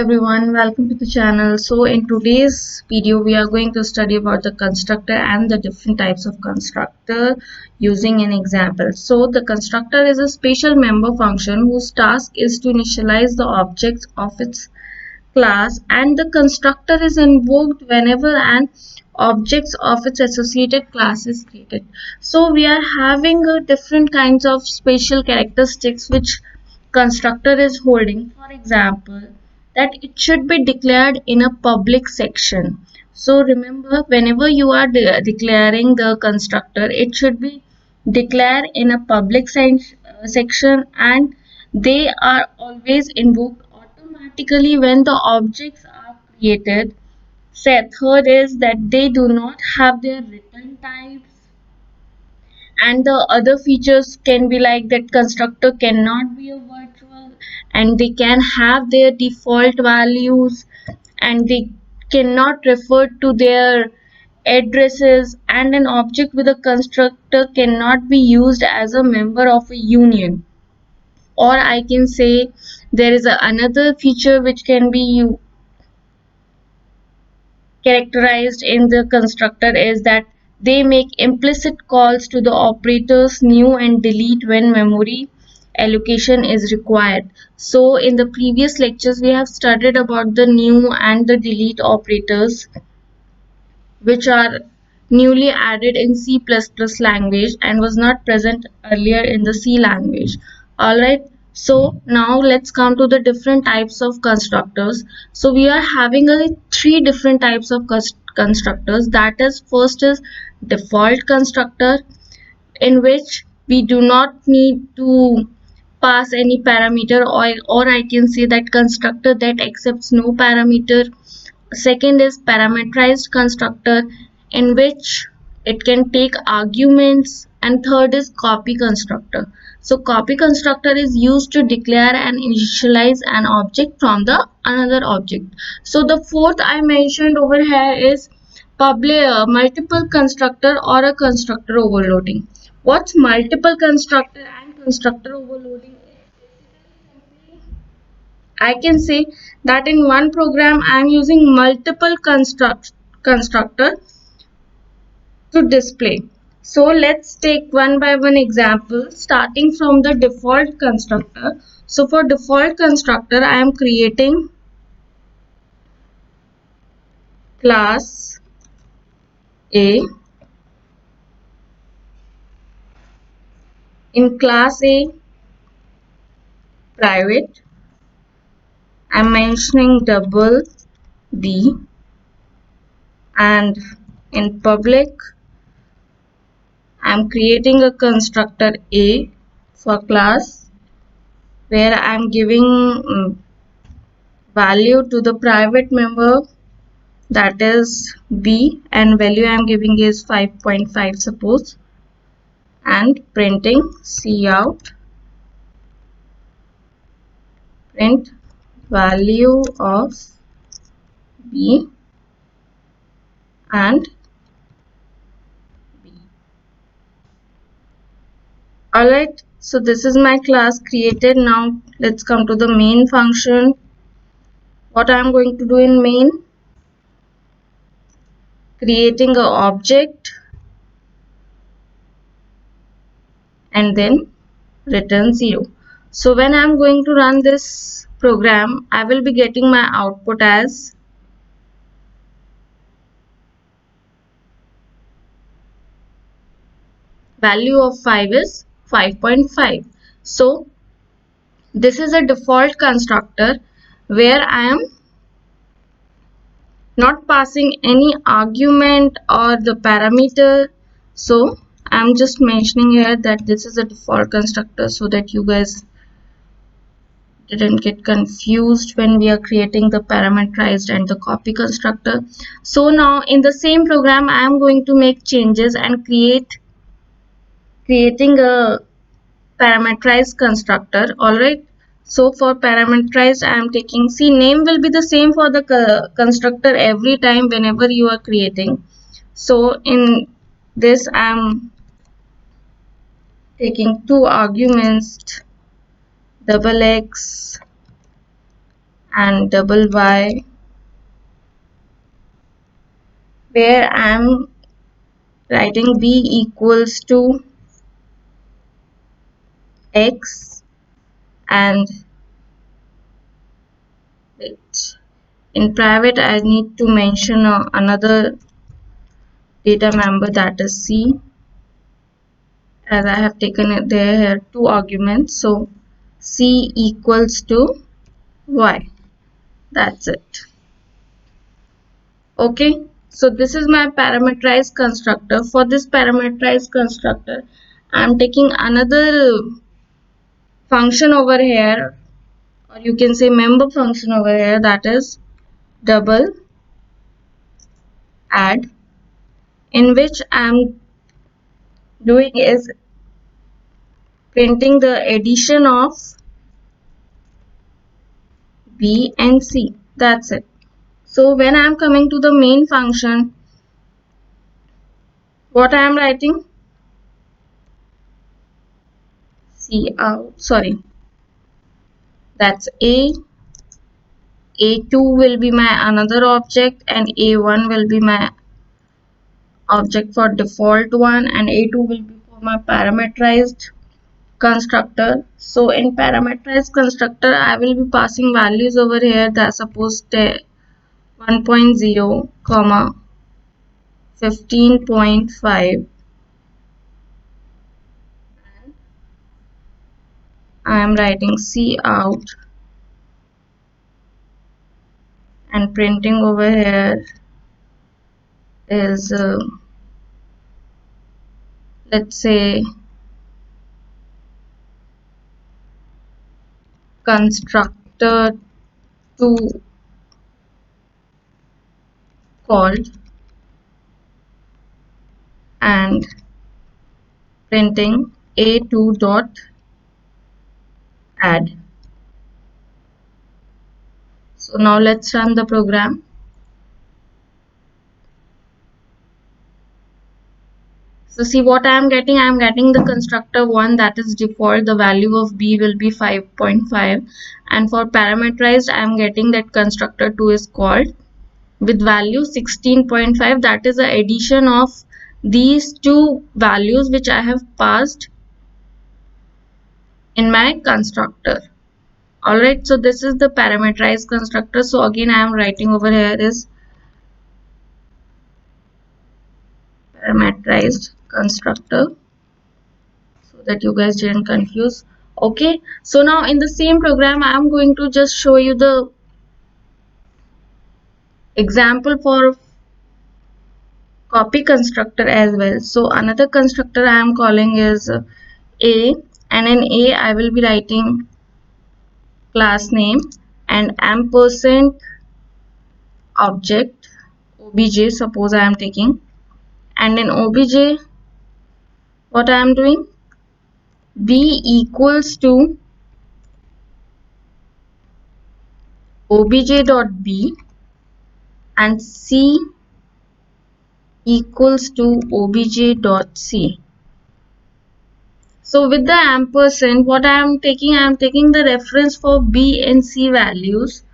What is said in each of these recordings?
everyone, welcome to the channel. So in today's video we are going to study about the constructor and the different types of constructor using an example. So the constructor is a special member function whose task is to initialize the objects of its class, and the constructor is invoked whenever an objects of its associated class is created. So we are having different kinds of special characteristics which constructor is holding. For example, that it should be declared in a public section. So remember, whenever you are declaring the constructor, it should be declared in a public section, and they are always invoked automatically when the objects are created. Third is that they do not have their return types, and the other features can be like that constructor cannot be a virtual, and they can have their default values, and they cannot refer to their addresses, and an object with a constructor cannot be used as a member of a union. Or I can say there is another feature which can be characterized in the constructor is that they make implicit calls to the operators new and delete when memory allocation is required. So in the previous lectures we have studied about the new and the delete operators, which are newly added in C++ language and was not present earlier in the C language. Alright, so now let's come to the different types of constructors. So we are having three different types of constructors. That is, first is default constructor, in which we do not need to pass any parameter, or I can say that constructor that accepts no parameter. Second is parameterized constructor, in which it can take arguments, and third is copy constructor. So copy constructor is used to declare and initialize an object from the another object. So the fourth I mentioned over here is multiple constructor or a constructor overloading. What's multiple constructor and constructor overloading? I can say that in one program I am using multiple constructor to display. So let's take one by one example, starting from the default constructor. So for default constructor I am creating class A. In class A private I am mentioning double B, and in public I am creating a constructor A for class, where I am giving value to the private member, that is B, and value I am giving is 5.5 suppose, and printing cout print value of B and B. Alright, so this is my class created. Now let's come to the main function. What I am going to do in main, creating an object and then return 0. So when I am going to run this program, I will be getting my output as value of 5 is 5.5. So this is a default constructor where I am not passing any argument or the parameter. So I am just mentioning here that this is a default constructor so that you guys didn't get confused when we are creating the parameterized and the copy constructor. So now in the same program I am going to make changes and creating a parameterized constructor. Alright, so for parameterized I am taking, see, name will be the same for the constructor every time whenever you are creating. So in this I am taking two arguments, double x and double y, where I am writing b equals to x, and wait, in private I need to mention another data member, that is c, as I have taken it there here two arguments. So c equals to y. That's it. Okay. So this is my parameterized constructor. For this parameterized constructor, I am taking another function over here, or you can say member function over here, that is double add, in which I am doing is printing the addition of b and c. That's it. So when I am coming to the main function, what I am writing? C out, sorry, that's A2 will be my another object, and A1 will be my object for default one, and A2 will be for my parameterized constructor. So in parameterized constructor, I will be passing values over here, that suppose 1.0 comma 15.5. I am writing C out and printing over here is let's say constructor 2 called, and printing a2 dot add. So now let's run the program. So see what I am getting. I am getting the constructor 1, that is default. The value of b will be 5.5, and for parameterized I am getting that constructor 2 is called with value 16.5. That is the addition of these two values which I have passed in my constructor. Alright, so this is the parameterized constructor. So again I am writing over here is parameterized constructor, so that you guys didn't confuse. Okay, so now in the same program I am going to just show you the example for copy constructor as well. So another constructor I am calling is a, and in a I will be writing class name and ampersand object obj, suppose I am taking, and in obj what I am doing, b equals to obj dot b and c equals to obj dot c. So with the ampersand, what I am taking the reference for b and c values.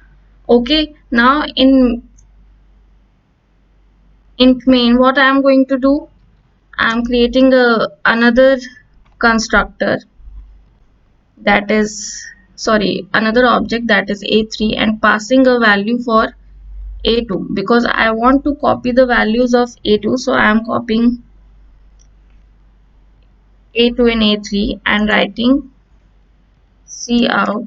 Okay, now in main, what I am going to do, I am creating another constructor, that is another object, that is a3, and passing a value for a2, because I want to copy the values of a2. So I am copying a2 and a3 and writing C out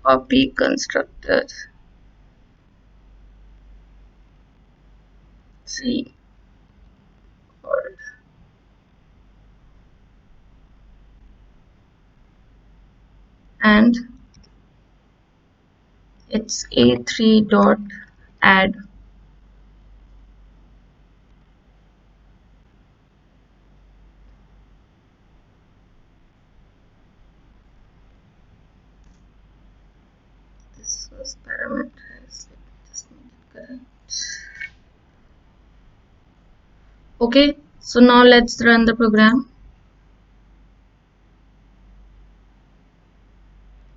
copy constructor C called, and it's a3 dot add. This was parameterized. Just make it correct. Okay, So now let's run the program.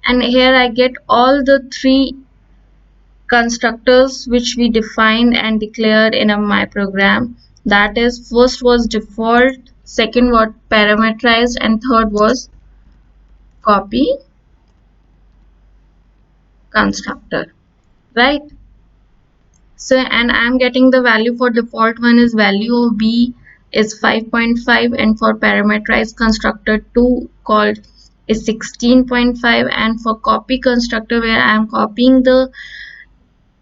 And here I get all the three constructors which we defined and declared in my program. That is, first was default, second was parameterized, and third was copy constructor, right? So, and I'm getting the value for default one is value of b is 5.5, and for parameterized constructor 2 called is 16.5, and for copy constructor where I'm copying the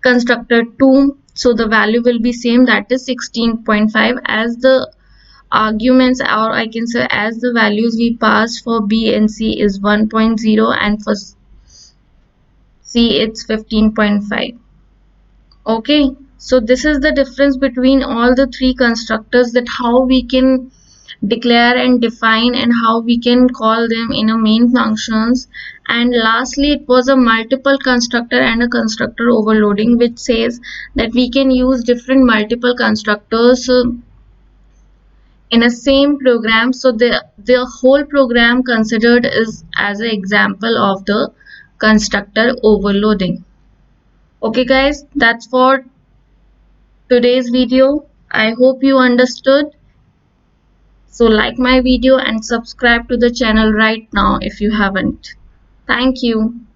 constructor 2, so the value will be same, that is 16.5, as the arguments, or I can say as the values we passed for b and c is 1.0, and for c it's 15.5. Okay, so this is the difference between all the three constructors, that how we can declare and define and how we can call them in a main functions. And lastly, it was a multiple constructor and a constructor overloading, which says that we can use different multiple constructors in a same program. So the whole program considered is as an example of the constructor overloading. Okay guys, that's for today's video. I hope you understood. So like my video and subscribe to the channel right now if you haven't. Thank you.